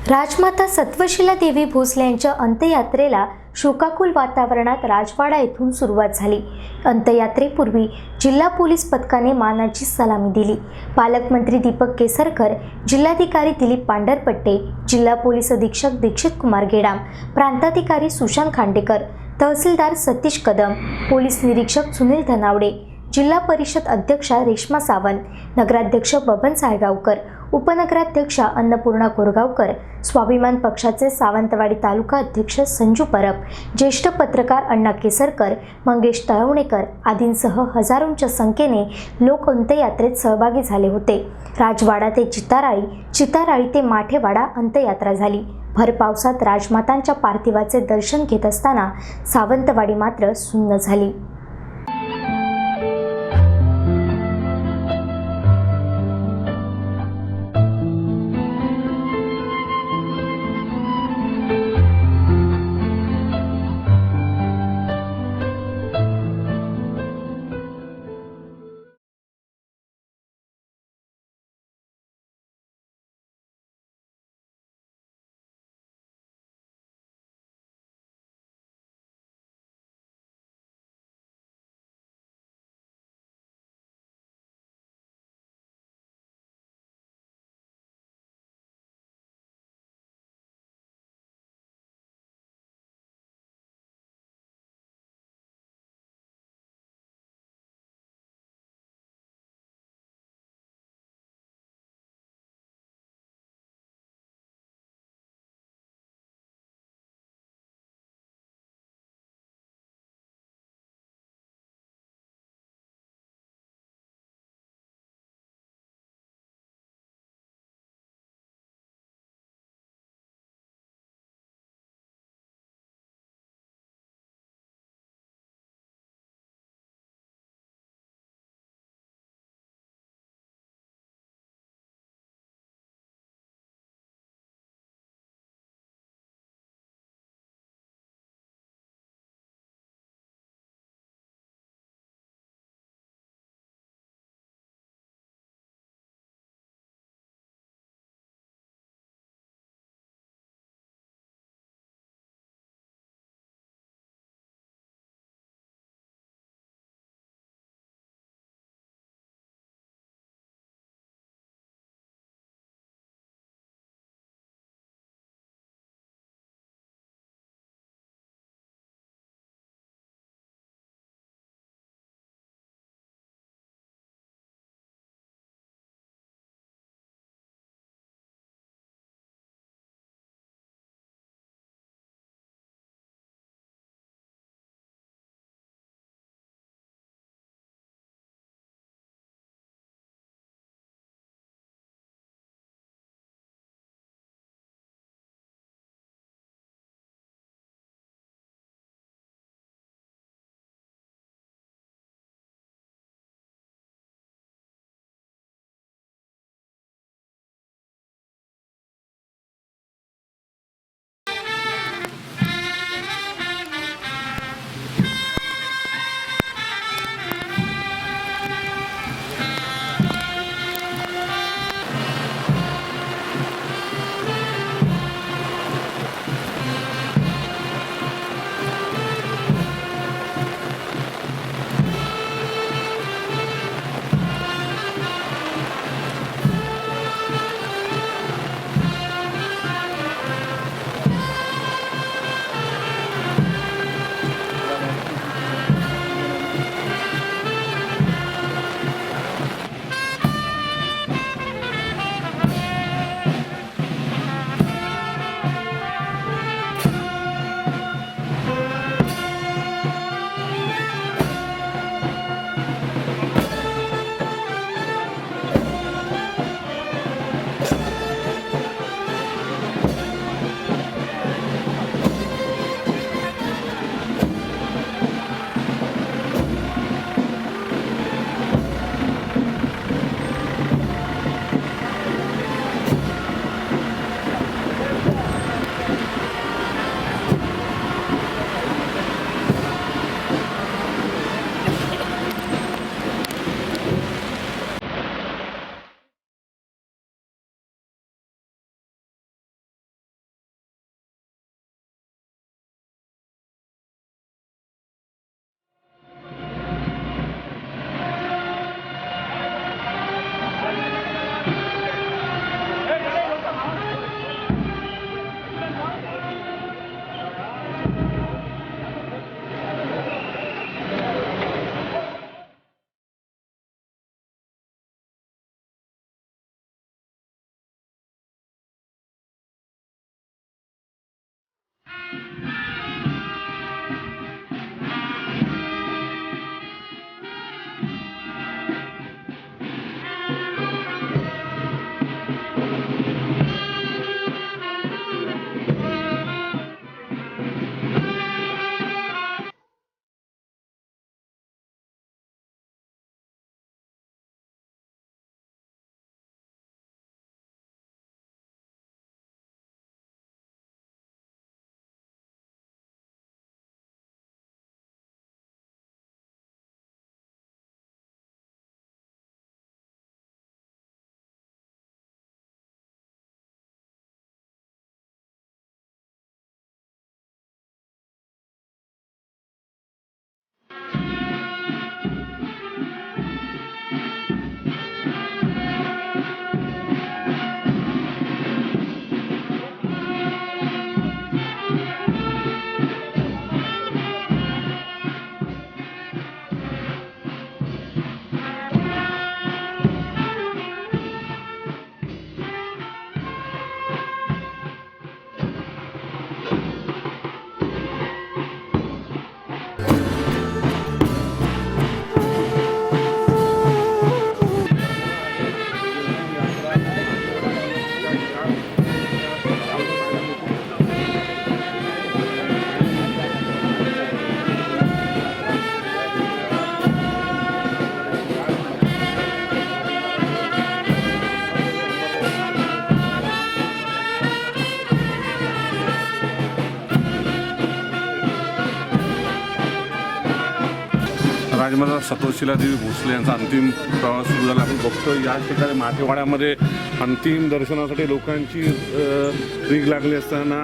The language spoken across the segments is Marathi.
राजमाता सत्वशीला देवी भोसले यांच्या अंत्ययात्रेला शोकाकुल वातावरणात राजवाडा येथून सुरुवात झाली। अंत्ययात्रेपूर्वी जिल्हा पोलीस पथकाने मानाची सलामी दिली। पालकमंत्री दीपक केसरकर, जिल्हाधिकारी दिलीप पांढरपट्टे, जिल्हा पोलीस अधीक्षक दीक्षित कुमार गेडाम, प्रांताधिकारी सुशांत खांडेकर, तहसीलदार सतीश कदम, पोलीस निरीक्षक सुनील धनावडे, जिल्हा परिषद अध्यक्षा रेश्मा सावंत, नगराध्यक्ष बबन साळगावकर, उपनगराध्यक्षा अन्नपूर्णा कोरगावकर, स्वाभिमान पक्षाचे सावंतवाडी तालुका अध्यक्ष संजू परब, ज्येष्ठ पत्रकार अण्णा केसरकर, मंगेश तळवणेकर आदींसह हजारोंच्या संख्येने लोक अंत्ययात्रेत सहभागी झाले होते। राजवाडा ते चिताराळी, चिताराळी ते माठेवाडा अंत्ययात्रा झाली। भर पावसात राजमातांच्या पार्थिवाचे दर्शन घेत असताना सावंतवाडी मात्र सुन्न झाली। राजमाता सतोषिला देवी भोसले यांचा अंतिम प्रवास सुरू झाला. आपण बघतो या ठिकाणी माठेवाड्यामध्ये अंतिम दर्शनासाठी लोकांची रीग लागली असताना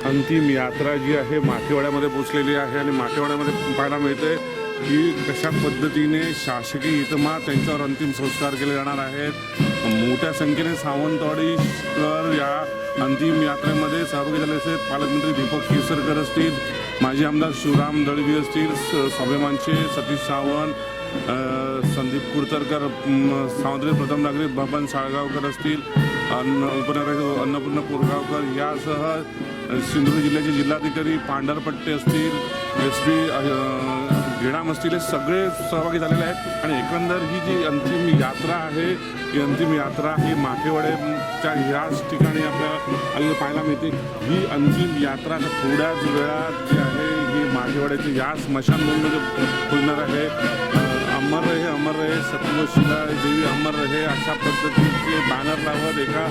अंतिम यात्रा जी आहे माठेवाड्यामध्ये पोचलेली आहे आणि माठेवाड्यामध्ये पाहायला मिळते की कशा पद्धतीने शासकीय इतमामात त्यांच्यावर अंतिम संस्कार केले जाणार आहेत. मोठ्या संख्येने सावंतवाडीकर या अंतिम यात्रेमध्ये सहभागी झाले आहेत. पालकमंत्री दीपक केसरकर असतील, माजी आमदार शिवराम दळवी असतील, स्वाभिमानचे सतीश सावंत, संदीप कुडतरकर, सावंतवाडी प्रथम नागरिक बबन साळगावकर असतील, उपनगराचे अन्नपूर्णा कोरगावकर यासह सिंधुदुर्ग जिल्ह्याचे जिल्हाधिकारी पांढरपट्टे असतील, SP घेणाम असतील, हे सगळे सहभागी झालेले आहेत. आणि एकंदर ही जी अंतिम यात्रा आहे ही अंतिम यात्रा ही माठेवाड्याच्या ह्याच ठिकाणी आपल्याला पाहायला मिळते. ही अंतिम यात्रा थोड्याच वेळात जी आहे ही माठेवाड्याची या स्मशानभूमीमध्ये होणार आहे. अमर रहे सतोषिला देवी अमर रहे अशा पद्धतीचे बॅनर लावत एका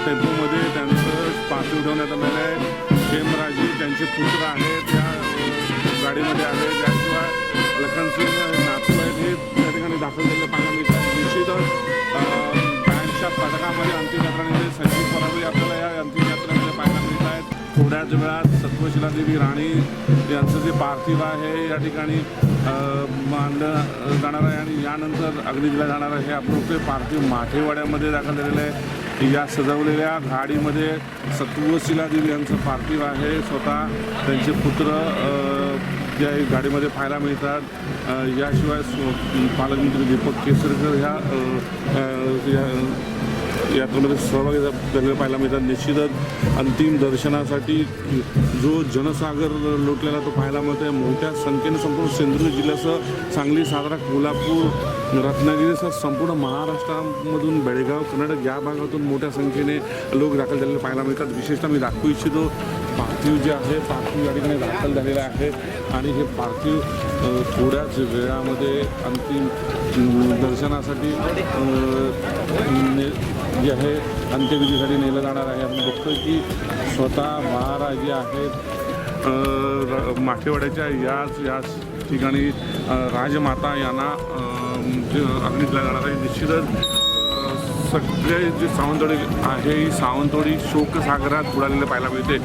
टेम्पोमध्ये त्यांचं पार्थिव ठेवण्यात आलेलं आहे. खेमराजी त्यांचे पुत्र आहेत त्या गाडीमध्ये आहेत. याशिवाय लखनसिंग नातू आहेत हे त्या ठिकाणी दाखल झालेले पाहायला मिळतात. निश्चितच बँडच्या पथकामध्ये अंतिम यात्रेमध्ये संजीव परावे आपल्याला या अंतिम यात्रेमध्ये पाहायला मिळत आहेत. थोड्याच वेळात सत्वशिला देवी राणी यांचं जे पार्थिव आहे या ठिकाणी मांडलं जाणार आहे आणि यानंतर अग्नी दिला जाणार आहे. हे आपलं पार्थिव माठेवाड्यामध्ये दाखल झालेलं आहे. या सजवलेल्या गाडीमध्ये सत्वशिला देवी यांचं पार्थिव आहे. स्वतः त्यांचे पुत्र या गाडीमध्ये पाहायला मिळतात. याशिवाय पालकमंत्री दीपक केसरकर ह्या यात्रेमध्ये सहभागी झालेले पाहायला मिळतात. निश्चितच अंतिम दर्शनासाठी जो जनसागर लोटलेला तो पाहायला मिळतो आहे. मोठ्या संख्येने संपूर्ण सिंधुदुर्ग जिल्ह्यासह सांगली, सातारा, कोल्हापूर, रत्नागिरीसह संपूर्ण महाराष्ट्रामधून बेळगाव, कर्नाटक या भागातून मोठ्या संख्येने लोक दाखल झालेले पाहायला मिळतात. विशेषतः मी दाखवू इच्छितो पार्थिव जे आहे पार्थिव या ठिकाणी दाखल झालेलं आहे आणि हे पार्थिव थोड्याच वेळामध्ये अंतिम दर्शनासाठी जे आहे अंत्यविधीसाठी नेलं जाणार आहे. आपण बघतो की स्वतः महाराज आहेत माठेवाड्याच्या याच ठिकाणी राजमाता यांना अग्नी दिला जाणार आहे. निश्चितच सगळे जे सावंतवाडी आहे ही सावंतवाडी शोकसागरात बुडालेले पाहायला मिळते.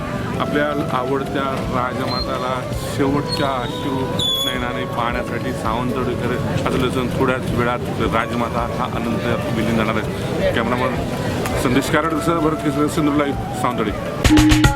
आपल्या आवडत्या राजमाताला शेवटच्या अश्रू नयनाने पाहण्यासाठी सावंतवाडीकडे असलेलं थोड्याच वेळात राजमाता हा अनंत विलीन जाणार आहे. कॅमेरामन संदेश कारडसह भरत केसरी, सिंधुदुर्ग लाईव्ह, सावंतवाडी.